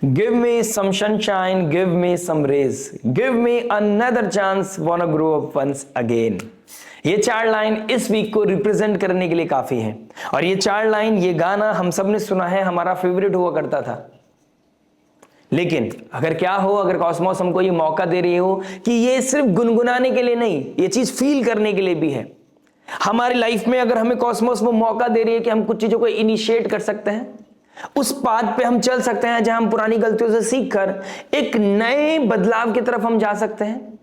Give me some sunshine, give me some rays, give me another chance, wanna grow up once again. ये चार line इस week को represent करने के लिए काफी है। और ये चार लाइन, ये गाना हम सब ने सुना है, हमारा फेवरेट हुआ करता था। लेकिन अगर क्या हो, अगर कॉस्मोस हमको ये मौका दे रही हो कि ये सिर्फ गुनगुनाने के लिए नहीं, ये चीज फील करने के लिए भी है। हमारी लाइफ में अगर हमें कॉस्मोस वो मौका दे रही है कि हम कुछ चीजों को इनिशिएट कर सकते हैं, उस पाथ पे हम चल सकते हैं जहां हम पुरानी गलतियों से सीखकर एक नए बदलाव की तरफ हम जा सकते हैं।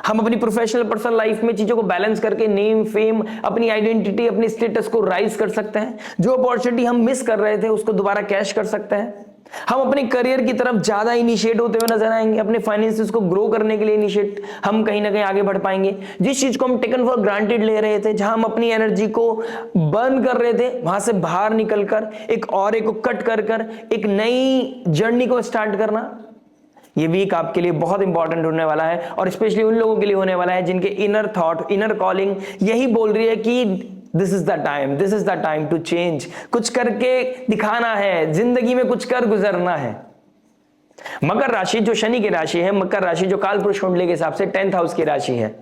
हम अपनी प्रोफेशनल पर्सनल लाइफ में चीजों को बैलेंस करके नेम, फेम, अपनी आइडेंटिटी, अपनी स्टेटस को राइज कर सकते हैं। जो अपॉर्चुनिटी हम मिस कर रहे थे उसको दोबारा कैश कर सकते हैं। हम अपने करियर की तरफ ज्यादा इनिशिएट होते हुए नजर आएंगे। अपने फाइनेंसेस को ग्रो करने के लिए इनिशिएट हम कहीं ना कहीं आगे बढ़ पाएंगे। जिस चीज को हम टेकन फॉर ग्रांटेड ले रहे थे, जहां हम अपनी एनर्जी को बर्न कर रहे थे, वहां से बाहर निकलकर एक और को कट कर एक नई जर्नी को स्टार्ट करना, ये वीक आपके लिए बहुत इंपॉर्टेंट होने वाला है। और स्पेशली उन लोगों के लिए होने वाला है जिनके इनर थॉट, इनर कॉलिंग यही बोल रही है कि this is the time to change. कुछ करके दिखाना है, जिंदगी में कुछ कर गुजरना है। मकर राशि जो शनि की राशि है, मकर राशि जो कालपुरुष कुंडली के हिसाब से 10th हाउस की राशि है,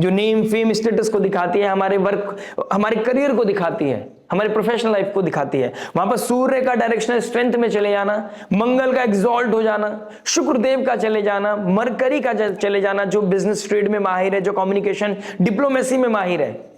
जो नेम, फेम, स्टेटस को दिखाती है, हमारे वर्क, हमारे करियर को दिखाती है, हमारे प्रोफेशनल लाइफ को दिखाती है। वहां पर सूर्य का डायरेक्शनल स्ट्रेंथ में चले जाना, मंगल का एग्जॉल्ट हो जाना, शुक्रदेव का चले जाना, मरकरी का चले जाना, जो बिजनेस ट्रेड में माहिर है, जो कम्युनिकेशन डिप्लोमेसी में माहिर है।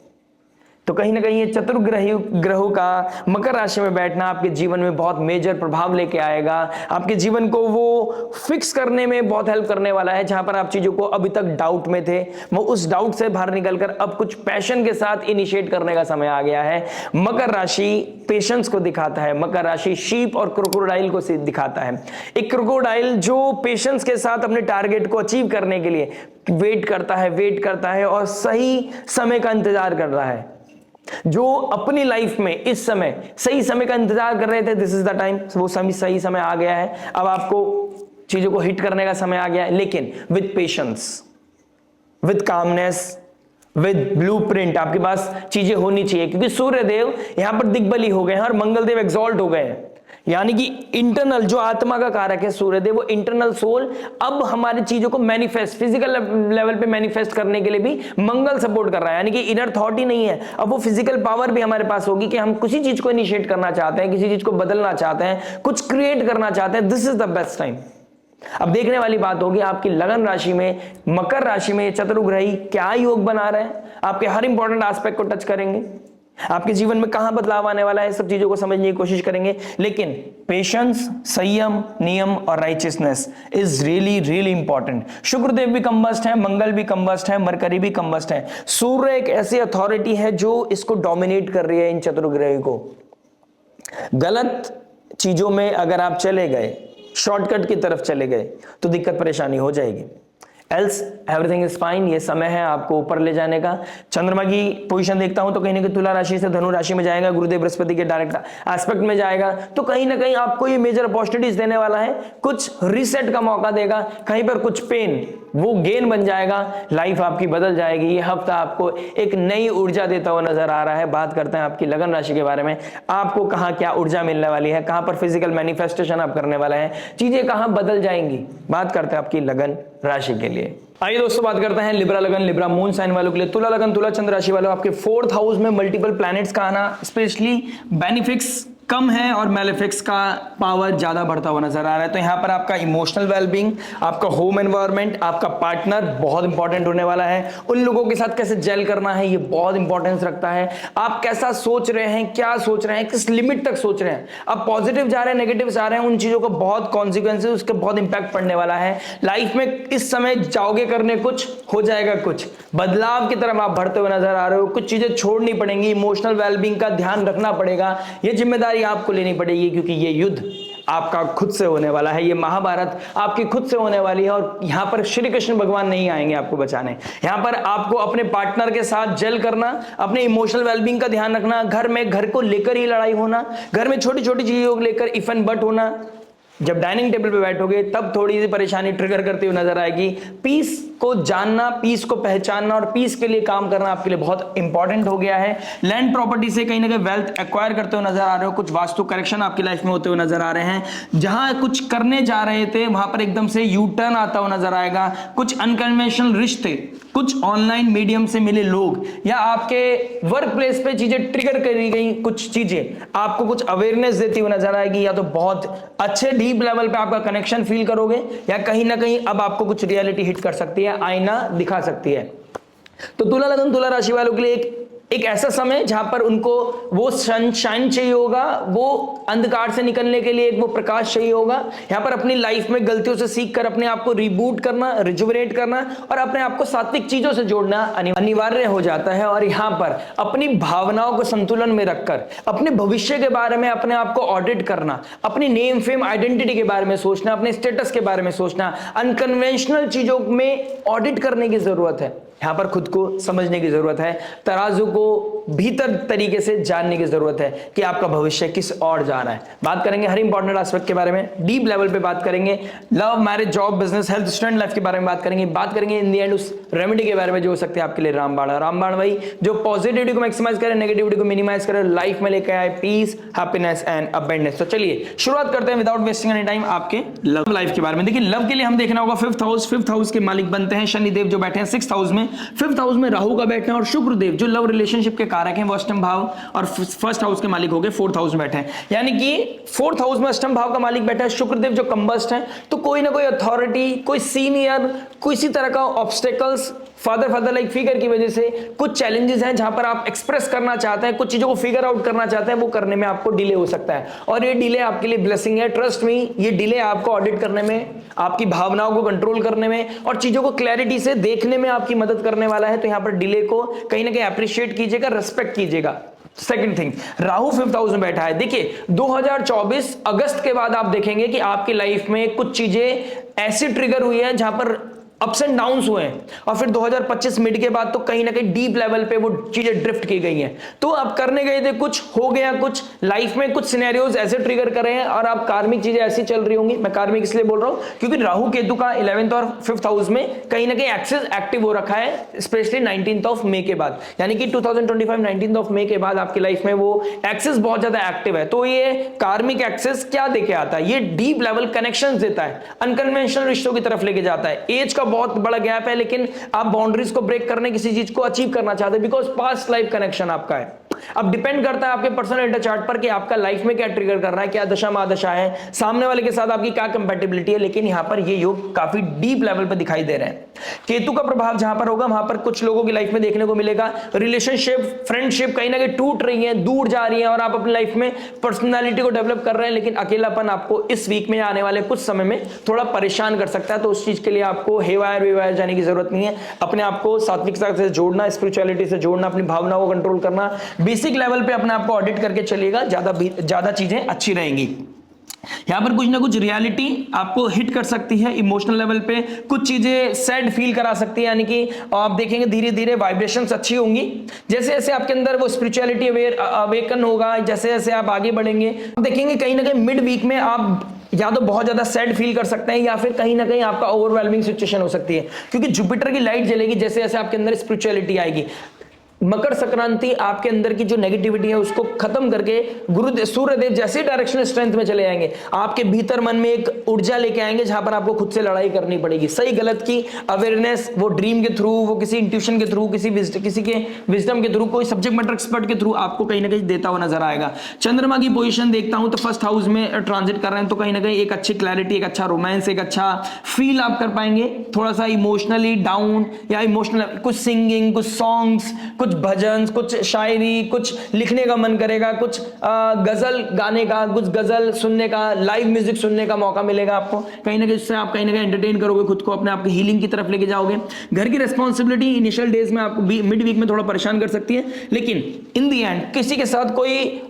तो कहीं ना कहीं ये चतुर्ग्रही ग्रहों का मकर राशि में बैठना आपके जीवन में बहुत मेजर प्रभाव लेके आएगा। आपके जीवन को वो फिक्स करने में बहुत हेल्प करने वाला है। जहां पर आप चीजों को अभी तक डाउट में थे, वो उस डाउट से बाहर निकलकर अब कुछ पैशन के साथ इनिशिएट करने का समय आ गया है। मकर राशि पेशेंस को दिखाता है। मकर राशि शीप और क्रोकोडाइल को दिखाता है। एक क्रोकोडाइल जो पेशेंस के साथ अपने टारगेट को अचीव करने के लिए वेट करता है और सही समय का इंतजार कर रहा है। जो अपनी लाइफ में इस समय सही समय का इंतजार कर रहे थे, दिस इज द टाइम, वो सही समय आ गया है। अब आपको चीजों को हिट करने का समय आ गया है, लेकिन with patience, with calmness, with blueprint आपके पास चीजें होनी चाहिए। क्योंकि सूर्यदेव यहां पर दिग्बली हो गए हैं और मंगलदेव एग्जॉल्ट हो गए हैं। यानी कि इंटरनल जो आत्मा का कारक है सूर्यदेव, वो इंटरनल सोल अब हमारी चीजों को मैनिफेस्ट, फिजिकल लेवल पे मैनिफेस्ट करने के लिए भी मंगल सपोर्ट कर रहा है। यानी कि इनर थॉट ही नहीं है, अब वो फिजिकल पावर भी हमारे पास होगी कि हम किसी चीज को इनिशिएट करना चाहते हैं, किसी चीज को बदलना चाहते हैं, कुछ क्रिएट करना चाहते हैं। This is the best time. अब देखने वाली बात होगी आपकी लगन राशि में, मकर राशि में चतुर्ग्रही क्या योग बना रहे हैं, आपके हर इंपॉर्टेंट एस्पेक्ट को टच करेंगे। आपके जीवन में कहां बदलाव आने वाला है, सब चीजों को समझने की कोशिश करेंगे। लेकिन पेशेंस, संयम, नियम और righteousness is really important. Shukradev भी कंबस्ट है, मंगल भी कंबस्ट है, मरकरी भी कंबस्ट है। सूर्य एक ऐसी अथॉरिटी है जो इसको डोमिनेट कर रही है, इन चतुर्ग्रह को। गलत चीजों में अगर आप चले गए, शॉर्टकट की तरफ चले गए, तो दिक्कत परेशानी हो जाएगी। Else everything is fine. ये समय है आपको ऊपर ले जाने का। चंद्रमा की पोजीशन देखता हूं तो कहीं ना कहीं तुला राशि से धनु राशि में जाएगा, गुरुदेव बृहस्पति के डायरेक्ट एस्पेक्ट में जाएगा, तो कहीं ना कहीं आपको ये मेजर अपॉर्चुनिटीज देने वाला है। कुछ रीसेट का मौका देगा, कहीं पर कुछ पेन वो गेन बन जाएगा, लाइफ आपकी बदल जाएगी। ये हफ्ता आपको एक नई ऊर्जा देता हुआ नजर आ रहा है। बात करते हैं आपकी लगन राशि के बारे में। आपको कहां क्या ऊर्जा मिलने वाली है, कहां पर फिजिकल मैनिफेस्टेशन आप करने वाला है, चीजें कहां बदल जाएंगी। बात करते हैं आपकी लगन राशि के लिए। आइए दोस्तों बात करते हैं लिब्रा लगन, लिब्रा मून साइन वालों के लिए। तुला लगन, तुला चंद्र राशि वालों, आपके 4th हाउस में मल्टीपल प्लैनेट्स का आना, स्पेशली बेनिफिक्स कम है और मैलेफिक्स का पावर ज्यादा बढ़ता हुआ नजर आ रहा है। तो यहां पर आपका इमोशनल वेलबींग, आपका होम एनवायरनमेंट, आपका पार्टनर बहुत इंपॉर्टेंट होने वाला है। उन लोगों के साथ कैसे जेल करना है, ये बहुत इंपॉर्टेंस रखता है। आप कैसा सोच रहे हैं, क्या सोच रहे हैं, किस लिमिट तक सोच रहे हैं, आप पॉजिटिव जा रहे हैं, नेगेटिव जा रहे हैं, उन चीजों को बहुत कॉन्सिक्वेंसेस, उसके बहुत इंपैक्ट पड़ने वाला है। लाइफ में इस समय जाओगे करने, कुछ हो जाएगा, कुछ बदलाव की तरफ आप बढ़ते हुए नजर आ रहे हो। कुछ चीजें छोड़नी पड़ेंगी, इमोशनल वेलबींग का ध्यान रखना पड़ेगा, ये जिम्मेदारी आपको लेनी पड़ेगी। क्योंकि ये युद्ध आपका खुद से होने वाला है, ये महाभारत आपकी खुद से होने वाली है। और यहां पर श्री कृष्ण भगवान नहीं आएंगे आपको बचाने। यहां पर आपको अपने पार्टनर के साथ जेल करना, अपने इमोशनल वेलबींग का ध्यान रखना, घर में घर को लेकर ही लड़ाई होना, घर में छोटी छोटी चीजों को लेकर इफ एंड बट होना। जब डाइनिंग टेबल पे बैठोगे तब थोड़ी सी परेशानी ट्रिगर करती हुई नजर आएगी। पीस को जानना, पीस को पहचानना और पीस के लिए काम करना आपके लिए बहुत इंपॉर्टेंट हो गया है। लैंड प्रॉपर्टी से कहीं ना कहीं वेल्थ एक्वायर करते हुए नजर आ रहे हो, कुछ वास्तु करेक्शन आपकी लाइफ में होते हुए नजर आ रहे हैं। जहां कुछ करने जा रहे थे वहां पर एकदम से यू टर्न आता हुआ नजर आएगा। कुछ अनकन्वेंशनल रिश्ते, कुछ ऑनलाइन मीडियम से मिले लोग, या आपके वर्क प्लेस पे चीजें ट्रिगर करी गई, कुछ चीजें आपको कुछ अवेयरनेस देती हुई नजर आएगी। या तो बहुत अच्छे डीप लेवल पे आपका कनेक्शन फील करोगे, या कहीं ना कहीं अब आपको कुछ रियलिटी हिट कर सकती है, आईना दिखा सकती है। तो तुला लगन, तुला राशि वालों के लिए एक ऐसा समय जहां पर उनको वो सनशाइन चाहिए होगा, वो अंधकार से निकलने के लिए एक वो प्रकाश चाहिए होगा। यहां पर अपनी लाइफ में गलतियों से सीख कर अपने आप को रिबूट करना, रिजुवरेट करना और अपने आप को सात्विक चीजों से जोड़ना अनिवार्य हो जाता है। और यहां पर अपनी भावनाओं को संतुलन में रखकर अपने भविष्य के बारे में अपने आप को ऑडिट करना, अपनी नेम फेम आइडेंटिटी के बारे में सोचना, अपने स्टेटस के बारे में सोचना, अनकन्वेंशनल चीजों में ऑडिट करने की जरूरत है। यहां पर खुद को समझने की जरूरत है, तराजू को भीतर तरीके से जानने की जरूरत है कि आपका भविष्य किस ओर जा रहा है। बात करेंगे हर इंपॉर्टेंट एस्पेक्ट के बारे में, डीप लेवल पे बात करेंगे, love, marriage, job, business, health, student life के बारे में बात करेंगे इन द एंड उस रेमेडी के बारे में जो हो सकते हैं आपके लिए रामबाण भाई, जो पॉजिटिविटी को मैक्सिमाइज करे, नेगेटिविटी को मिनिमाइज करे, लाइफ में लेकर आए पीस, हैप्पीनेस एंड अबंडेंस। तो चलिए शुरुआत करते हैं विदाउट वेस्टिंग एनी टाइम आपके लव लाइफ के बारे में। देखिए लव के लिए हम देखना होगा फिफ्थ हाउस के मालिक बनते हैं शनिदेव जो बैठे हैं सिक्स्थ हाउस में, फिफ्थ हाउस में राहु का बैठना और शुक्रदेव जो लव रिलेशनशिप के कारक हैं वो अष्टम भाव और फर्स्ट हाउस के मालिक हो गए फोर्थ हाउस में बैठे हैं। यानी कि फोर्थ हाउस में अष्टम भाव का मालिक बैठा है शुक्रदेव जो कंबस्ट है। तो कोई ना कोई अथॉरिटी, कोई सीनियर, किसी तरह का ऑब्स्टेकल्स, फादर लाइक फिगर की वजह से कुछ चैलेंजेस हैं जहां पर आप एक्सप्रेस करना चाहते हैं, कुछ चीजों को फिगर आउट करना चाहते हैं, वो करने में आपको डिले हो सकता है। और ये डिले आपके लिए ब्लेसिंग है, ट्रस्ट मी। ये डिले आपको ऑडिट करने में, आपकी भावनाओं को कंट्रोल करने में और चीजों को क्लैरिटी से देखने में आपकी मदद करने वाला है। तो यहां पर डिले को कहीं ना कहीं अप्रिशिएट कीजिएगा, रेस्पेक्ट कीजिएगा। Second thing, Rahu fifth house में बैठा है। देखिए 2024 अगस्त के बाद आप देखेंगे कि आपकी लाइफ में कुछ चीजें ऐसी ट्रिगर हुई है जहां पर अप्स एंड डाउन्स हुए हैं, और फिर 2025 मिड के बाद तो कहीं ना कहीं डीप लेवल पे वो चीजें ड्रिफ्ट की गई हैं। तो आप करने गए थे, कुछ हो गया, कुछ लाइफ में कुछ सिनेरियोज ऐसे ट्रिगर कर रहे हैं और आप कार्मिक चीजें ऐसी चल रही होंगी। मैं कार्मिक इसलिए बोल रहा हूं क्योंकि राहु केतु का 11th और 5th हाउस में कहीं ना कहीं एक्सेस एक्टिव हो रखा है, स्पेशली 19th ऑफ मई के बाद। यानी कि 2025 19th ऑफ मई के बाद आपकी लाइफ में वो एक्सेस बहुत ज्यादा एक्टिव है। तो ये कार्मिक एक्सेस क्या देके आता है? ये डीप लेवल कनेक्शंस देता है, अनकन्वेंशनल रिश्तों की तरफ लेके जाता है। एज का बहुत बड़ा गैप है लेकिन आप बाउंड्रीज को ब्रेक करने किसी चीज को अचीव करना चाहते हैं बिकॉज पास्ट लाइफ कनेक्शन आपका है। अब डिपेंड करता है आपके पर्सनल डेटा चार्ट पर कि आपका लाइफ में क्या ट्रिगर कर रहा है, क्या दशा महादशा है, सामने वाले के साथ आपकी क्या कंपैटिबिलिटी है। लेकिन यहां पर ये योग काफी डीप लेवल पर दिखाई दे रहे हैं। केतु का प्रभाव जहां पर होगा वहां पर कुछ लोगों की लाइफ में देखने को मिलेगा रिलेशनशिप, फ्रेंडशिप कहीं ना कहीं टूट रही है, दूर जा रही है और आप अपनी लाइफ में पर्सनालिटी को डेवलप कर रहे हैं। लेकिन अकेलापन आपको इस वीक में आने वाले कुछ समय में थोड़ा परेशान कर सकता है। तो उस चीज के लिए आपको हेवायर वेवायर जाने की जरूरत नहीं है। अपने आप को सात्विकता से जोड़ना, स्पिरिचुअलिटी से जोड़ना, अपनी भावनाओं को कंट्रोल करना, बेसिक लेवल पे अपने आप को ऑडिट करके चलिएगा, ज्यादा चीजें अच्छी रहेंगी। यहां पर कुछ ना कुछ रियलिटी आपको हिट कर सकती है इमोशनल लेवल पे, कुछ चीजें सैड फील करा सकती है। यानी कि आप देखेंगे धीरे धीरे वाइब्रेशंस अच्छी होंगी, जैसे जैसे आपके अंदर वो स्पिरिचुअलिटी अवेकन होगा, जैसे जैसे आप आगे बढ़ेंगे देखेंगे कहीं ना कहीं मिड वीक में आप या तो बहुत ज्यादा सैड फील कर सकते हैं या फिर कहीं ना कहीं आपका ओवरवेलमिंग सिचुएशन हो सकती है क्योंकि जुपिटर की लाइट जलेगी जैसे जैसे आपके अंदर स्पिरिचुअलिटी आएगी। मकर संक्रांति आपके अंदर की जो नेगेटिविटी है उसको खत्म करके सूर्यदेव जैसे डायरेक्शन स्ट्रेंथ में चले जाएंगे, आपके भीतर मन में एक ऊर्जा लेके आएंगे जहां पर आपको खुद से लड़ाई करनी पड़ेगी। सही गलत की अवेयरनेस वो ड्रीम के थ्रू, वो किसी इंट्यूशन के थ्रू, किसी के विजडम के थ्रू, कोई सब्जेक्ट मैटर एक्सपर्ट के थ्रू आपको कहीं ना कहीं देता हुआ नजर आएगा। चंद्रमा की पोजीशन देखता हूं तो फर्स्ट हाउस में ट्रांजिट कर रहे हैं, तो कहीं ना कहीं एक अच्छी क्लैरिटी, एक अच्छा रोमांस, एक अच्छा फील आप कर पाएंगे। थोड़ा सा इमोशनली डाउन या इमोशनल कुछ सिंगिंग, कुछ सॉन्ग्स, कुछ भजन, कुछ शायरी, कुछ लिखने का मन करेगा, कुछ गजल गाने का, कुछ गजल सुनने का, लाइव म्यूजिक सुनने का मौका मिलेगा आपको। कहीं ना कहीं इससे आप कहीं ना कहीं एंटरटेन करोगे खुद को, अपने आप की हीलिंग की तरफ लेके जाओगे। घर की रिस्पॉन्सिबिलिटी इनिशियल डेज में आपको मिड वीक में थोड़ा परेशान कर सकती है, लेकिन इन दी एंड किसी के साथ कोई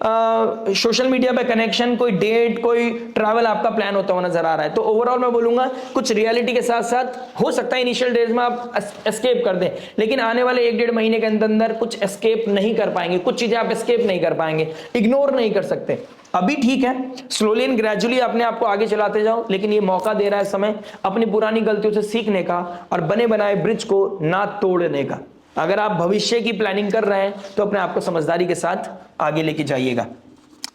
सोशल मीडिया पे कनेक्शन, कोई डेट, कोई ट्रैवल आपका प्लान होता हुआ नजर आ रहा है। तो ओवरऑल मैं बोलूंगा कुछ रियलिटी के साथ साथ हो सकता है इनिशियल डेज में आप एस्केप कर दें, लेकिन आने वाले 1-1.5 महीने के अंदर कुछ एस्केप नहीं कर पाएंगे, कुछ चीजें आप एस्केप नहीं कर पाएंगे, इग्नोर नहीं कर सकते। अभी ठीक है, स्लोली एंड ग्रेजुअली अपने आप को आगे चलाते जाओ, लेकिन ये मौका दे रहा है समय अपनी पुरानी गलतियों से सीखने का और बने बनाए ब्रिज को ना तोड़ने का। अगर आप भविष्य की प्लानिंग कर रहे हैं तो अपने आप को समझदारी के साथ आगे लेके जाइएगा।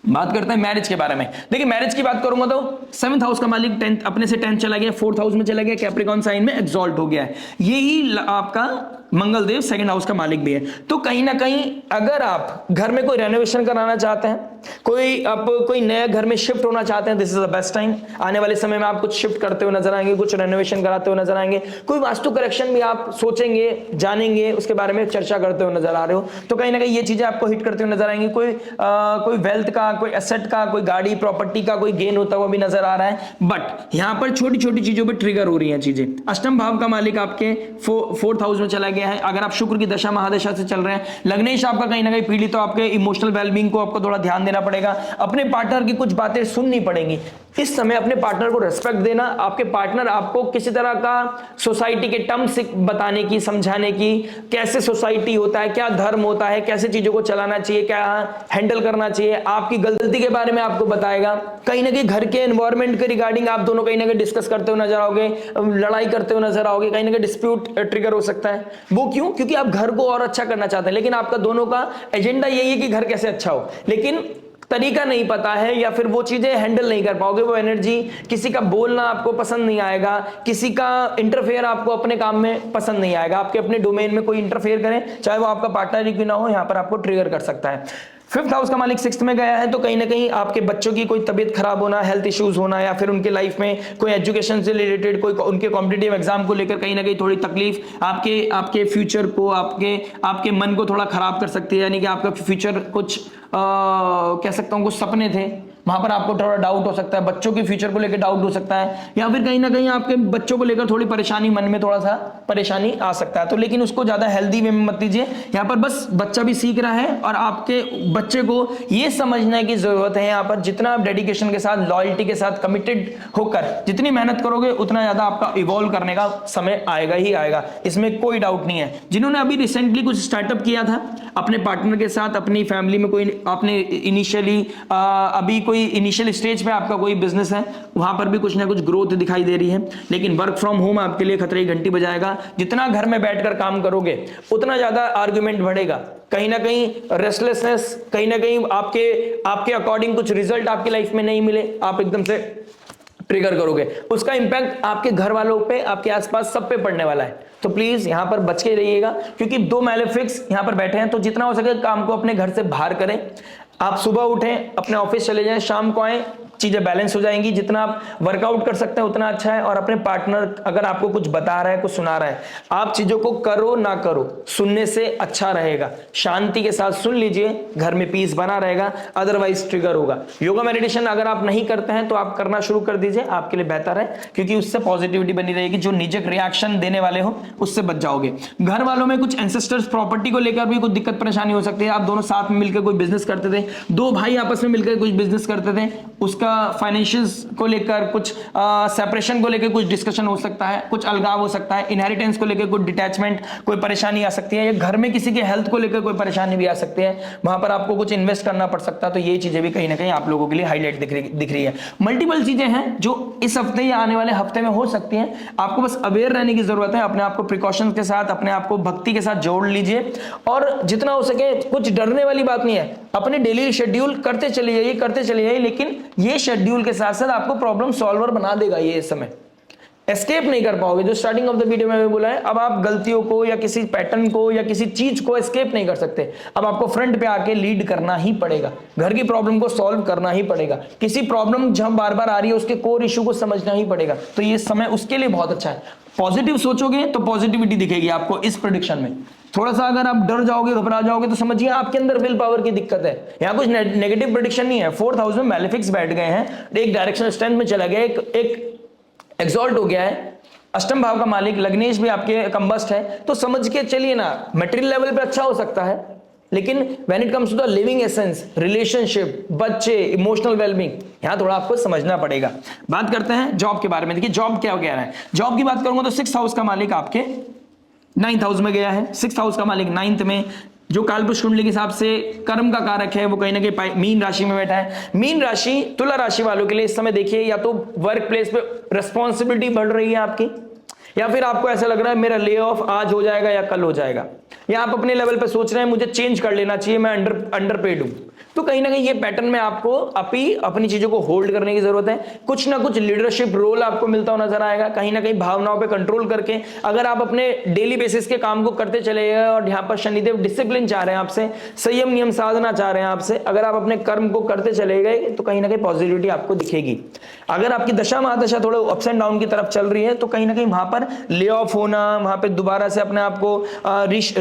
बात करते हैं मैरिज के बारे में। देखिए मैरिज की बात करूंगा तो 7th हाउस का मालिक 10th अपने से 10th चला गया, 4th हाउस में चला गया, कैप्रिकॉर्न साइन में एग्जॉल्ट हो गया है। यही आपका मंगल देव 2nd हाउस का मालिक भी है। तो कहीं ना कहीं अगर आप घर में कोई रेनोवेशन कराना चाहते हैं, कोई नया घर में शिफ्ट होना चाहते हैं, this is the best time. आने वाले समय में आप कुछ शिफ्ट करते हुए नजर आएंगे, कुछ रेनोवेशन कराते हुए नजर आएंगे, कोई वास्तु करेक्शन भी आप सोचेंगे, जानेंगे, उसके बारे में चर्चा करते हुए नजर आ रहे हो, तो कहीं ना कहीं ये चीजें आपको हिट करते हुए नजर आएंगी। कोई वेल्थ का, कोई एसेट का, कोई गाड़ी प्रॉपर्टी का कोई गेन होता हुआ भी नजर आ रहा है। बट यहां पर छोटी छोटी चीजों पर ट्रिगर हो रही हैं चीजें। अष्टम भाव का मालिक आपके 4th हाउस में चला गया है। अगर आप शुक्र की दशा महादशा से चल रहे हैं, लग्नेश आपका कहीं ना कहीं पीड़ित, तो आपके इमोशनल वेलबींग को आपको थोड़ा ध्यान देना पड़ेगा। अपने पार्टनर की कुछ बातें सुननी पड़ेंगी। इस समय अपने पार्टनर को रेस्पेक्ट देना। आपके पार्टनर आपको किसी तरह का सोसाइटी के टर्म्स बताने की, समझाने की, कैसे सोसाइटी होता है, क्या धर्म होता है, कैसे चीजों को चलाना चाहिए, क्या हैंडल करना चाहिए, आपकी गलती के बारे में आपको बताएगा। कहीं ना कहीं घर के एनवायरमेंट के रिगार्डिंग आप दोनों कहीं ना कहीं डिस्कस करते हुए नजर आओगे, लड़ाई करते हुए नजर आओगे, कहीं ना कहीं डिस्प्यूट ट्रिगर हो सकता है। वो क्यों? क्योंकि आप घर को और अच्छा करना चाहते हैं, लेकिन आपका दोनों का एजेंडा यही है कि घर कैसे अच्छा हो, लेकिन तरीका नहीं पता है या फिर वो चीजें हैंडल नहीं कर पाओगे। वो एनर्जी, किसी का बोलना आपको पसंद नहीं आएगा, किसी का इंटरफेयर आपको अपने काम में पसंद नहीं आएगा। आपके अपने डोमेन में कोई इंटरफेयर करे, चाहे वो आपका पार्टनर ही क्यों ना हो, यहां पर आपको ट्रिगर कर सकता है। 5th हाउस का मालिक 6th में गया है, तो कहीं ना कहीं आपके बच्चों की कोई तबीयत खराब होना, हेल्थ इश्यूज होना, या फिर उनके लाइफ में कोई एजुकेशन से रिलेटेड, कोई उनके कॉम्पिटिटिव एग्जाम को लेकर कहीं ना कहीं थोड़ी तकलीफ आपके फ्यूचर को, आपके मन को थोड़ा खराब कर सकती है। यानी कि आपका फ्यूचर कुछ कह सकता हूं कुछ सपने थे, वहां पर आपको थोड़ा डाउट हो सकता है, बच्चों के फ्यूचर को लेकर डाउट हो सकता है, या फिर कहीं ना कहीं आपके बच्चों को लेकर थोड़ी परेशानी, मन में थोड़ा सा परेशानी आ सकता है। तो लेकिन उसको ज्यादा हेल्दी वे में मत लीजिए। यहाँ पर बस बच्चा भी सीख रहा है और आपके बच्चे को ये समझने की जरूरत है, यहाँ पर जितना आप डेडिकेशन के साथ, लॉयल्टी के साथ, कमिटेड होकर जितनी मेहनत करोगे, उतना ज्यादा आपका इवॉल्व करने का समय आएगा ही आएगा, इसमें कोई डाउट नहीं है। जिन्होंने अभी रिसेंटली कुछ स्टार्टअप किया था अपने पार्टनर के साथ, अपनी फैमिली में कोई आपने इनिशियली अभी कोई इनिशियल स्टेज पे आपका कोई बिजनेस है, वहां पर भी कुछ ना कुछ ग्रोथ दिखाई दे रही है। लेकिन वर्क फ्रॉम होम आपके लिए खतरे की घंटी बजाएगा। जितना घर में बैठकर काम करोगे, उतना ज्यादा आर्ग्यूमेंट बढ़ेगा, कहीं ना कहीं रेस्टलेसनेस, कहीं ना कहीं आपके अकॉर्डिंग कुछ रिजल्ट आपकी लाइफ में नहीं मिले, आप एकदम से ट्रिगर करोगे, उसका इंपैक्ट आपके घर वालों पे, आपके आसपास सब पे पड़ने वाला है। तो प्लीज यहां पर बच के रहिएगा, क्योंकि 2 मैलेफिक्स यहां पर बैठे हैं। तो जितना हो सके काम को अपने घर से बाहर करें। आप सुबह उठें, अपने ऑफिस चले जाएं, शाम को आए, चीजें बैलेंस हो जाएंगी। जितना आप वर्कआउट कर सकते हैं उतना अच्छा है। और अपने पार्टनर अगर आपको कुछ बता रहा है, कुछ सुना रहा है, आप चीजों को करो ना करो, सुनने से अच्छा रहेगा। शांति के साथ सुन लीजिए, घर में पीस बना रहेगा, अदरवाइज ट्रिगर होगा। योगा मेडिटेशन अगर आप नहीं करते हैं तो आप करना शुरू कर दीजिए, आपके लिए बेहतर है, क्योंकि उससे पॉजिटिविटी बनी रहेगी। जो निजक रिएक्शन देने वाले हो उससे बच जाओगे। घर वालों में कुछ एंसेस्टर्स प्रॉपर्टी को लेकर भी कुछ दिक्कत परेशानी हो सकती है। आप दोनों साथ में मिलकर कोई बिजनेस करते थे, 2 भाई आपस में मिलकर कुछ बिजनेस करते थे, उसका फाइनेंशियल्स को लेकर कुछ सेपरेशन को लेकर कुछ डिस्कशन हो सकता है, कुछ अलगाव हो सकता है, इनहेरिटेंस को लेकर कुछ डिटैचमेंट, कोई परेशानी आ सकती है, या घर में किसी के हेल्थ को लेकर कोई परेशानी भी आ सकती है, वहां पर आपको कुछ इन्वेस्ट करना पड़ सकता है। तो ये चीजें भी कहीं ना कहीं आप लोगों के लिए हाईलाइट दिख रही है। मल्टीपल चीजें हैं जो इस हफ्ते या आने वाले हफ्ते में हो सकती हैं। आपको बस अवेयर रहने की जरूरत है, अपने आप को प्रिकॉशंस के साथ, अपने आप को भक्ति के साथ जोड़ लीजिए, और जितना हो सके, कुछ डरने वाली बात नहीं है, अपने डेली शेड्यूल करते चले जाइए, लेकिन ये शेड्यूल के साथ साथ आपको प्रॉब्लम सॉल्वर बना देगा। ये समय एस्केप नहीं कर पाओगे, जो स्टार्टिंग ऑफ द वीडियो में बोला है। अब आप गलतियों को या किसी पैटर्न को या किसी चीज को एस्केप नहीं कर सकते। अब आपको फ्रंट पे आके लीड करना ही पड़ेगा, घर की प्रॉब्लम को सॉल्व करना ही पड़ेगा, किसी प्रॉब्लम जहां बार बार आ रही है उसके कोर इशू को समझना ही पड़ेगा। तो ये समय उसके लिए बहुत अच्छा है। पॉजिटिव सोचोगे तो पॉजिटिविटी दिखेगी आपको इस प्रेडिक्शन में। थोड़ा सा अगर आप डर जाओगे, घबरा जाओगे, तो समझिए आपके अंदर विल पावर की दिक्कत है। यहाँ कुछ नेगेटिव प्रेडिक्शन नहीं है। 4th हाउस में मैलेफिक्स बैठ गए हैं, एक डायरेक्शन स्ट्रेंथ में चला गया, एक एक्सॉल्ट हो गया है। अष्टम भाव का मालिक लग्नेश भी आपके कंबस्ट है, तो समझ के चलिए ना, मटेरियल लेवल पे अच्छा हो सकता है, लेकिन when it comes to the living essence, relationship, बच्चे, इमोशनल वेलबींग, यहां थोड़ा आपको समझना पड़ेगा। बात करते हैं जॉब के बारे में। देखिए जॉब क्या कह रहा है। जॉब की बात करूंगा तो 6th हाउस का मालिक आपके 9th हाउस में गया है। 6th हाउस का मालिक 9th में, जो कालपुरुष कुंडली के हिसाब से कर्म का कारक है वो कहीं ना कहीं मीन राशि में बैठा है। मीन राशि तुला राशि वालों के लिए इस समय देखिए, या तो वर्क प्लेस पे रिस्पॉन्सिबिलिटी बढ़ रही है आपकी, या फिर आपको ऐसा लग रहा है मेरा ले ऑफ आज हो जाएगा या कल हो जाएगा, या आप अपने लेवल पे सोच रहे हैं मुझे चेंज कर लेना चाहिए, मैं अंडर पेड हूं। तो कहीं ना कहीं ये पैटर्न में आपको अपनी चीजों को होल्ड करने की जरूरत है। कुछ ना कुछ लीडरशिप रोल आपको मिलता हुआ नजर आएगा, कहीं ना कहीं भावनाओं पे कंट्रोल करके अगर आप अपने डेली बेसिस के काम को करते चले गए, और यहाँ पर शनिदेव डिसिप्लिन चाह रहे हैं आपसे, संयम नियम साधना चाह रहे हैं आपसे, अगर आप अपने कर्म को करते चले गए तो कहीं ना कहीं पॉजिटिविटी आपको दिखेगी। अगर आपकी दशा महादशा थोड़े अप्स एंड डाउन की तरफ चल रही है तो कहीं ना कहीं वहां पर ले ऑफ होना, वहां पर दोबारा से अपने आप को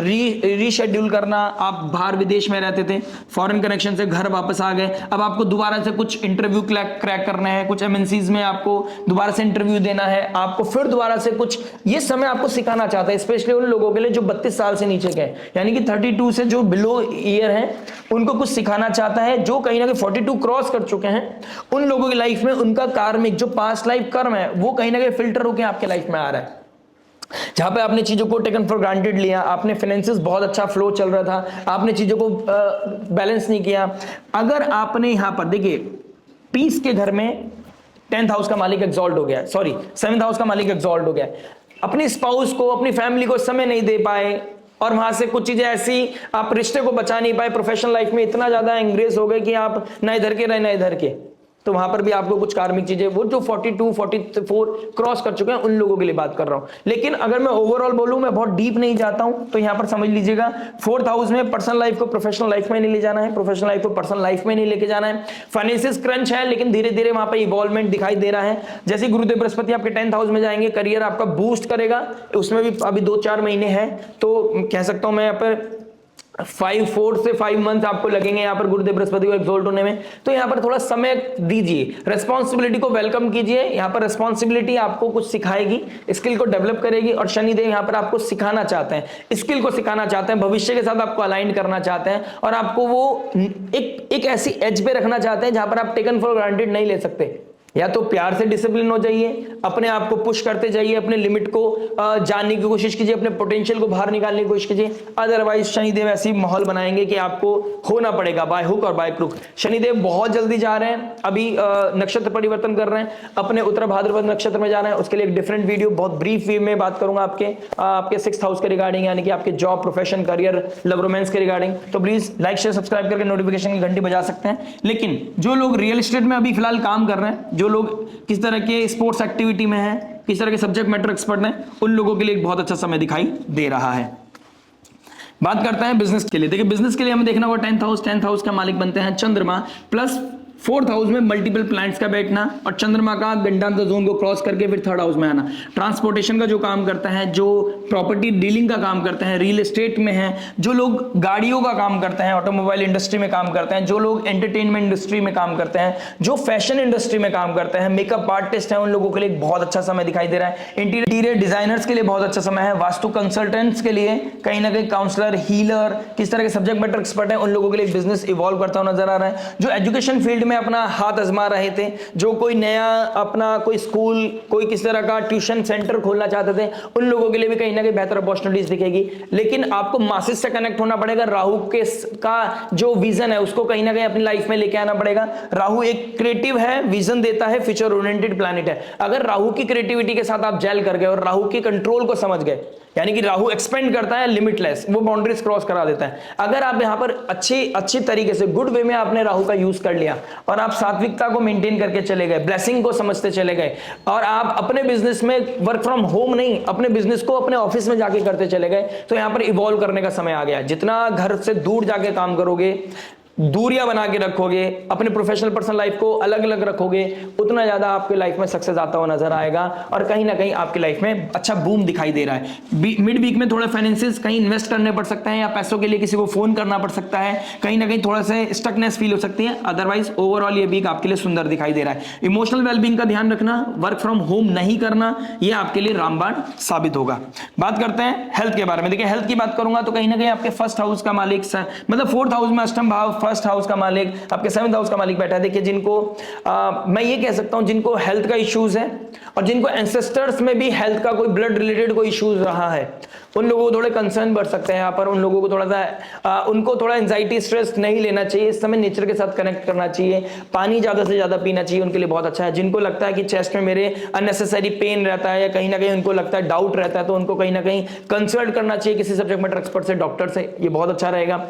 रीशेड्यूल करना, आप बाहर विदेश में रहते थे, फॉरेन कनेक्शन से घर वापस आ गए, अब आपको दोबारा से कुछ इंटरव्यू क्रैक करना है, कुछ एमएनसीज में आपको दोबारा से इंटरव्यू देना है, आपको फिर दोबारा से कुछ ये समय आपको सिखाना चाहता है, स्पेशली उन लोगों के लिए जो 32 साल से नीचे के, यानी कि 32 से जो बिलो ईयर हैं उनको कुछ सिखाना चाहता है। जो कहीं ना कहीं 42 क्रॉस कर चुके हैं उन लोगों की लाइफ में उनका कार्मिक जो पास्ट लाइफ कर्म है वो कहीं ना कहीं फिल्टर होकर आपके लाइफ में आ रहा है। जहां पे आपने चीजों को टेकन फॉर ग्रांटेड लिया, आपने फाइनेंसेस बहुत अच्छा फ्लो चल रहा था, आपने चीजों को बैलेंस नहीं किया। अगर आपने यहां पर देखिए पीस के घर में 10th हाउस का मालिक एग्जॉल्ट हो गया, सॉरी 7th हाउस का मालिक एग्जॉल्ट हो गया, अपनी स्पाउस को अपनी फैमिली को समय नहीं दे पाए, और वहां से कुछ चीजें ऐसी आप रिश्ते को बचा नहीं पाए, प्रोफेशनल लाइफ में इतना ज्यादा एंग्रेज हो गए कि आप ना इधर के रहे ना इधर के, तो वहां पर भी आपको कुछ कार्मिक चीजें, वो जो 42 44 क्रॉस कर चुके हैं उन लोगों के लिए बात कर रहा हूं। लेकिन अगर मैं ओवरऑल बोलूं, मैं बहुत डीप नहीं जाता हूं, तो यहां पर समझ लीजिएगा 4th हाउस में पर्सनल लाइफ को प्रोफेशनल लाइफ में नहीं ले जाना है, प्रोफेशनल लाइफ को पर्सनल लाइफ में नहीं लेके जाना है। फाइनेंशियल क्रंच है लेकिन धीरे धीरे वहां पर इवॉल्वमेंट दिखाई दे रहा है। जैसे गुरुदेव बृहस्पति आपके 10th हाउस में जाएंगे, करियर आपका बूस्ट करेगा, उसमें भी अभी 2-4 महीने हैं, तो कह सकता हूं मैं यहाँ पर 4 से 5 मंथ आपको लगेंगे यहाँ पर गुरुदेव बृहस्पति को एग्जॉल्ट होने में। तो यहाँ पर थोड़ा समय दीजिए, रेस्पॉन्सिबिलिटी को वेलकम कीजिए। यहाँ पर रेस्पॉन्सिबिलिटी आपको कुछ सिखाएगी, स्किल को डेवलप करेगी, और शनिदेव यहाँ पर आपको सिखाना चाहते हैं, स्किल को सिखाना चाहते हैं, भविष्य के साथ आपको अलाइन करना चाहते हैं, और आपको वो एक ऐसी एज पे रखना चाहते हैं जहां पर आप टेकन फॉर ग्रांटेड नहीं ले सकते। या तो प्यार से डिसिप्लिन हो जाइए, अपने आप को पुश करते जाइए, अपने लिमिट को जानने की कोशिश कीजिए, अपने पोटेंशियल को बाहर निकालने की कोशिश कीजिए। अदरवाइज शनिदेव ऐसी माहौल बनाएंगे कि आपको होना पड़ेगा बाय हुक और बाय क्रुक। शनिदेव बहुत जल्दी जा रहे हैं, अभी नक्षत्र परिवर्तन कर रहे हैं, अपने उत्तर भाद्रपद नक्षत्र में जा रहे हैं। उसके लिए एक डिफरेंट वीडियो बहुत ब्रीफ वे में बात करूंगा आपके 6th हाउस के रिगार्डिंग, यानी कि आपके job, profession, career, love romance के रिगार्डिंग। तो प्लीज लाइक शेयर सब्सक्राइब करके नोटिफिकेशन की घंटी बजा सकते हैं। लेकिन जो लोग रियल एस्टेट में अभी फिलहाल काम कर रहे हैं, जो लोग किस तरह के स्पोर्ट्स एक्टिविटी में हैं, किस तरह के सब्जेक्ट मैटर एक्सपर्ट हैं, उन लोगों के लिए एक बहुत अच्छा समय दिखाई दे रहा है। बात करते हैं बिजनेस के लिए। देखिए बिजनेस के लिए हमें देखना होगा 10th हाउस का मालिक बनते हैं चंद्रमा, प्लस 4th हाउस में मल्टीपल प्लैनेट्स का बैठना, और चंद्रमा का गंडांत जोन को क्रॉस करके फिर 3rd हाउस में आना। ट्रांसपोर्टेशन का जो काम करता है, जो प्रॉपर्टी डीलिंग का काम करते हैं, रियल एस्टेट में है, जो लोग गाड़ियों का काम करते हैं, ऑटोमोबाइल इंडस्ट्री में काम करते हैं, जो लोग एंटरटेनमेंट इंडस्ट्री में काम करते हैं, जो फैशन इंडस्ट्री में काम करते हैं, मेकअप आर्टिस्ट हैं, उन लोगों के लिए बहुत अच्छा समय दिखाई दे रहा है। इंटीरियर डिजाइनर्स के लिए बहुत अच्छा समय है। वास्तु कंसल्टेंट्स के लिए, कहीं ना कहीं काउंसलर, हीलर, किस तरह के सब्जेक्ट मैटर एक्सपर्ट हैं, उन लोगों के लिए बिजनेस इवॉल्व करता हुआ नजर आ रहा है। जो एजुकेशन फील्ड में अपना हाथ आजमा रहे थे, जो कोई नया अपना कोई स्कूल, कोई किस तरह का ट्यूशन सेंटर खोलना चाहते थे, उन लोगों के लिए भी कहीं ना कहीं बेहतर अपॉर्चुनिटीज दिखेगी। लेकिन आपको मासेस से कनेक्ट होना पड़ेगा। राहु के का जो विजन है उसको कहीं ना कहीं अपनी लाइफ में लेके आना पड़ेगा। राहु एक क्रिएटिव है, विजन देता है, फ्यूचर ओरिएंटेड प्लैनेट है। अगर राहु की क्रिएटिविटी के साथ आप जेल कर गए और राहु के कंट्रोल को समझ गए, यानी कि राहु एक्सपेंड करता है लिमिटलेस, वो बाउंड्रीज क्रॉस करा देता है। अगर आप यहां पर अच्छी तरीके से गुड वे में आपने राहु का यूज कर लिया और आप सात्विकता को मेंटेन करके चले गए, ब्लेसिंग को समझते चले गए, और आप अपने बिजनेस में वर्क फ्रॉम होम नहीं, अपने बिजनेस को अपने ऑफिस में जाके करते चले गए, तो यहां पर इवॉल्व करने का समय आ गया। जितना घर से दूर जाके काम करोगे, दूरियां बना के रखोगे, अपने प्रोफेशनल पर्सनल लाइफ को अलग अलग रखोगे, उतना ज्यादा आपके लाइफ में सक्सेस आता हुआ नजर आएगा, और कहीं ना कहीं आपकी लाइफ में अच्छा बूम दिखाई दे रहा है। मिड वीक में थोड़ा फाइनेंसेस कहीं इन्वेस्ट करने पड़ सकते हैं, या पैसों के लिए किसी को फोन करना पड़ सकता है, कहीं ना कहीं थोड़ा सा स्टकनेस फील हो सकती है। अदरवाइज ओवरऑल ये वीक आपके लिए सुंदर दिखाई दे रहा है। इमोशनल वेलबींग का ध्यान रखना, वर्क फ्रॉम होम नहीं करना, ये आपके लिए रामबाण साबित होगा। बात करते हैं हेल्थ के बारे में। देखिए हेल्थ की बात करूंगा तो कहीं ना कहीं आपके 1st हाउस का मालिक, मतलब 4th हाउस में अष्टम भाव, फर्स्ट हाउस का मालिक, आपके 7th हाउस का मालिक बैठा है। देखिए जिनको मैं ये कह सकता हूं जिनको हेल्थ का इश्यूज है और जिनको एंसेस्टर्स में भी हेल्थ का कोई ब्लड रिलेटेड कोई इश्यूज रहा है, उन लोगों को थोड़े कंसर्न बढ़ सकते हैं यहाँ पर। उन लोगों को थोड़ा सा उनको थोड़ा एंजाइटी स्ट्रेस नहीं लेना चाहिए, इस समय नेचर के साथ कनेक्ट करना चाहिए, पानी ज्यादा से ज्यादा पीना चाहिए, उनके लिए बहुत अच्छा है। जिनको लगता है कि चेस्ट में मेरे अननेसेसरी पेन रहता है या कहीं ना कहीं उनको लगता है डाउट रहता है, तो उनको कहीं ना कहीं कंसल्ट करना चाहिए किसी सब्जेक्ट मैटर एक्सपर्ट से, डॉक्टर से, ये बहुत अच्छा रहेगा।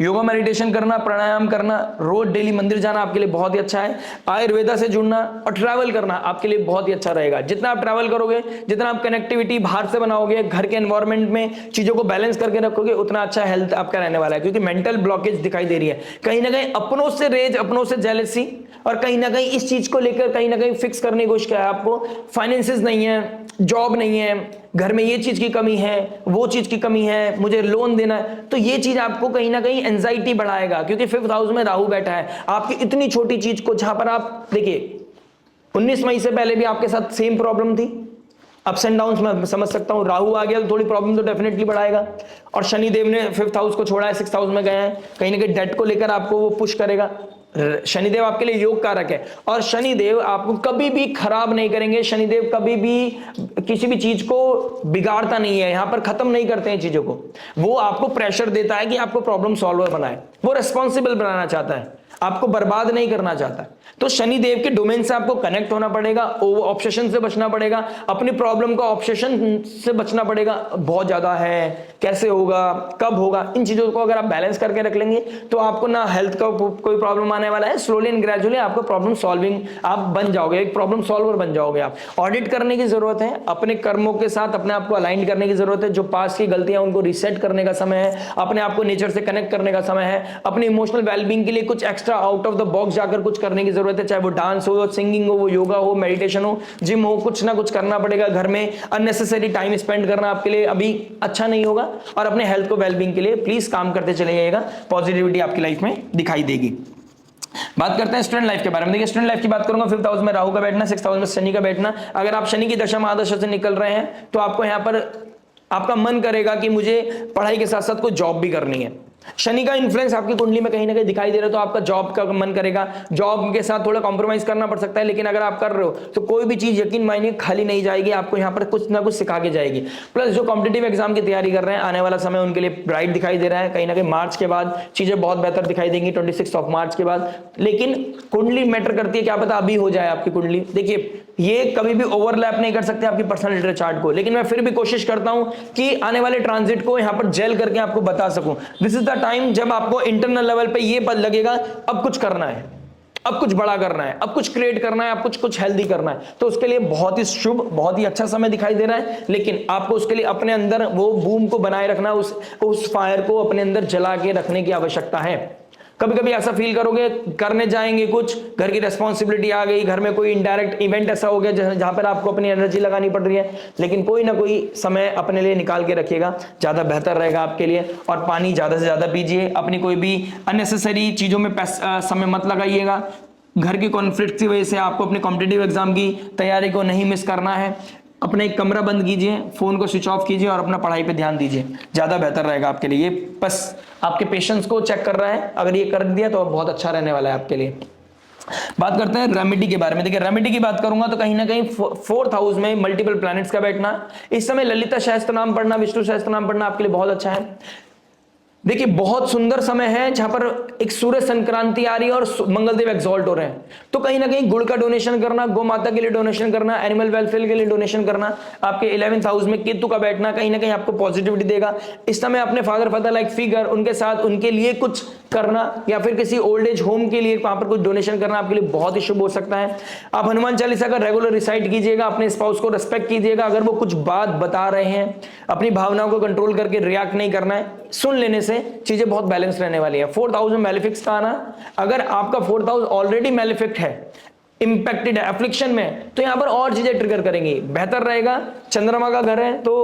योगा मेडिटेशन करना, प्राणायाम करना, रोज डेली मंदिर जाना आपके लिए बहुत ही अच्छा है। आयुर्वेदा से जुड़ना और ट्रैवल करना आपके लिए बहुत ही अच्छा रहेगा। जितना आप ट्रैवल करोगे, जितना आप कनेक्टिविटी बाहर से बनाओगे, घर के एनवायरनमेंट में चीजों को बैलेंस करके रखोगे, उतना अच्छा हेल्थ आपका रहने वाला है। क्योंकि मेंटल ब्लॉकेज दिखाई दे रही है, कहीं ना कहीं अपनों से रेज, अपनों से जेलसी, और कहीं ना कहीं इस चीज को लेकर कहीं ना कहीं फिक्स करने की कोशिश किया है। आपको फाइनेंसेस नहीं है, जॉब नहीं है, घर में ये चीज की कमी है, वो चीज की कमी है, मुझे लोन देना है, तो ये चीज आपको कहीं ना कहीं एंजाइटी बढ़ाएगा। क्योंकि 5th हाउस में राहु बैठा है, आपकी इतनी छोटी चीज को, जहां पर आप देखिए 19 मई से पहले भी आपके साथ सेम प्रॉब्लम थी, अप्स एंड डाउन्स मैं समझ सकता हूं, राहु आ गया तो थोड़ी प्रॉब्लम तो डेफिनेटली बढ़ाएगा। और शनि देव ने 5th हाउस को छोड़ा है, 6th हाउस में गए हैं, कहीं ना कहीं डेट को लेकर आपको वो पुश करेगा। शनिदेव आपके लिए योग कारक है और शनिदेव आपको कभी भी खराब नहीं करेंगे। शनिदेव कभी भी किसी भी चीज को बिगाड़ता नहीं है, यहां पर खत्म नहीं करते हैं चीजों को। वो आपको प्रेशर देता है कि आपको प्रॉब्लम सॉल्वर बनाए, वो रिस्पॉन्सिबल बनाना चाहता है, आपको बर्बाद नहीं करना चाहता। तो शनिदेव के डोमेन से आपको कनेक्ट होना पड़ेगा, ऑब्सेशन से बचना पड़ेगा, अपनी प्रॉब्लम का ऑब्सेशन से बचना पड़ेगा। बहुत ज्यादा है, कैसे होगा, कब होगा, इन चीजों को अगर आप बैलेंस करके रख लेंगे तो आपको ना हेल्थ का कोई प्रॉब्लम आने वाला है। स्लोली एंड ग्रेजुअली आपको प्रॉब्लम सॉल्विंग आप बन जाओगे, एक प्रॉब्लम सॉल्वर बन जाओगे आप। ऑडिट करने की जरूरत है, अपने कर्मों के साथ अपने आप को अलाइन करने की जरूरत है। जो पास्ट की गलतियां उनको रिसेट करने का समय है, अपने आप को नेचर से कनेक्ट करने का समय है। अपनी इमोशनल वेलबींग के लिए कुछ extra out of the box जाकर कुछ करने की जरूरत है, चाहे वो डांस हो, सिंगिंग हो, वो योगा हो, मेडिटेशन हो, जिम हो, कुछ ना कुछ करना पड़ेगा। घर में अननेसेसरी टाइम स्पेंड करना आपके लिए अभी अच्छा नहीं होगा। और अपने हेल्थ को वेलबींग के लिए प्लीज काम करते चले जाइएगा, पॉजिटिविटी आपकी लाइफ में दिखाई देगी। बात करते हैं स्टूडेंट लाइफ के बारे में। देखिए स्टूडेंट लाइफ की बात करूंगा, 5th हाउस में राहु का बैठना, 6th हाउस में शनि का बैठना। अगर आप शनि की दशा महादशा से निकल रहे हैं तो आपको यहां पर आपका मन करेगा कि मुझे पढ़ाई के साथ साथ कोई जॉब भी करनी है। शनि का इन्फ्लुएंस आपकी कुंडली में कहीं ना कहीं दिखाई दे रहा है, तो आपका जॉब का मन करेगा, जॉब के साथ थोड़ा कॉम्प्रोमाइज करना पड़ सकता है। लेकिन अगर आप कर रहे हो तो कोई भी चीज यकीन मानिए खाली नहीं जाएगी, आपको यहाँ पर कुछ ना कुछ सिखा के जाएगी। प्लस जो कॉम्पिटिटिव एग्जाम की तैयारी कर रहे हैं, आने वाला समय उनके लिए ब्राइट दिखाई दे रहा है। कहीं ना कहीं मार्च के बाद चीजें बहुत बेहतर दिखाई देंगी, 26 मार्च के बाद। लेकिन कुंडली मैटर करती है, क्या पता अभी हो जाए आपकी कुंडली। देखिए ये कभी भी ओवरलैप नहीं कर सकते आपकी पर्सनैलिटी चार्ट को, लेकिन मैं फिर भी कोशिश करता हूं कि आने वाले ट्रांजिट को यहां पर जेल करके आपको बता सकूं। दिस इज द टाइम जब आपको इंटरनल लेवल पे ये पता लगेगा अब कुछ करना है, अब कुछ बड़ा करना है, अब कुछ क्रिएट करना है, अब कुछ हेल्दी करना है। तो उसके लिए बहुत ही शुभ, बहुत ही अच्छा समय दिखाई दे रहा है। लेकिन आपको उसके लिए अपने अंदर वो बूम को बनाए रखना, उस फायर को अपने अंदर जला के रखने की आवश्यकता है। कभी कभी ऐसा फील करोगे, करने जाएंगे कुछ, घर की रेस्पॉन्सिबिलिटी आ गई, घर में कोई इनडायरेक्ट इवेंट ऐसा हो गया जहां पर आपको अपनी एनर्जी लगानी पड़ रही है। लेकिन कोई ना कोई समय अपने लिए निकाल के रखिएगा, ज्यादा बेहतर रहेगा आपके लिए। और पानी ज्यादा से ज्यादा पीजिए, अपनी कोई भी अननेसेसरी चीजों में समय मत लगाइएगा। घर की कॉन्फ्लिक्ट की वजह से आपको अपने कॉम्पिटिटिव एग्जाम की तैयारी को नहीं मिस करना है। अपना एक कमरा बंद कीजिए, फोन को स्विच ऑफ कीजिए और अपना पढ़ाई पे ध्यान दीजिए, ज्यादा बेहतर रहेगा आपके लिए। ये बस आपके पेशेंस को चेक कर रहा है, अगर ये कर दिया तो बहुत अच्छा रहने वाला है आपके लिए। बात करते हैं रेमेडी के बारे में। देखिए रेमेडी की बात करूंगा तो कहीं ना कहीं 4th हाउस में मल्टीपल प्लैनेट्स का बैठना, इस समय ललिता सहस्त्र नाम पढ़ना, विष्णु सहस्त्र नाम पढ़ना आपके लिए बहुत अच्छा है। देखिए बहुत सुंदर समय है जहां पर एक सूर्य संक्रांति आ रही है और मंगलदेव एक्सॉल्ट हो रहे हैं। तो कहीं ना कहीं गुड़ का डोनेशन करना, गौ माता के लिए डोनेशन करना, एनिमल वेलफेयर के लिए डोनेशन करना, आपके 11th हाउस में केतु का बैठना कहीं ना कहीं आपको पॉजिटिविटी देगा। इस समय अपने फादर लाइक फिगर, उनके साथ उनके लिए कुछ करना या फिर किसी ओल्ड एज होम के लिए वहां पर कुछ डोनेशन करना आपके लिए बहुत ही शुभ हो सकता है। आप हनुमान चालीसा का रेगुलर रिसाइट कीजिएगा, अपने स्पाउस को रिस्पेक्ट कीजिएगा। अगर वो कुछ बात बता रहे हैं, अपनी भावनाओं को कंट्रोल करके रिएक्ट नहीं करना है, सुन लेने से चीजें बहुत बैलेंस रहने वाली है। 4th हाउस में मैलेफिक्स का आना, अगर आपका 4th हाउस ऑलरेडी मैलेफिक्ट है, इंपैक्टेड है, एफ्लिक्शन में, तो यहां पर और चीजें ट्रिगर करेंगी, बेहतर रहेगा। चंद्रमा का घर है तो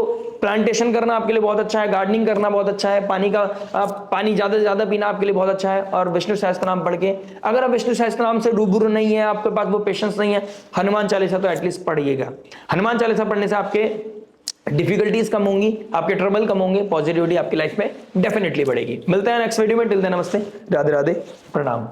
प्लांटेशन करना आपके लिए बहुत अच्छा है, गार्डनिंग करना बहुत अच्छा है, पानी ज्यादा से ज्यादा पीना आपके लिए बहुत अच्छा है। और विष्णु सहस्त्र नाम पढ़ के, अगर आप विष्णु सहस्त्र नाम से रूबरू नहीं है, आपके पास वो पेशेंस नहीं है, हनुमान चालीसा तो एटलीस्ट पढ़िएगा। हनुमान चालीसा पढ़ने से आपके डिफिकल्टीज कम होंगी, आपके ट्रबल कम होंगे, पॉजिटिविटी आपकी लाइफ में डेफिनेटली बढ़ेगी। मिलते हैं नेक्स्ट वीडियो में, टिल देन नमस्ते, राधे राधे, प्रणाम।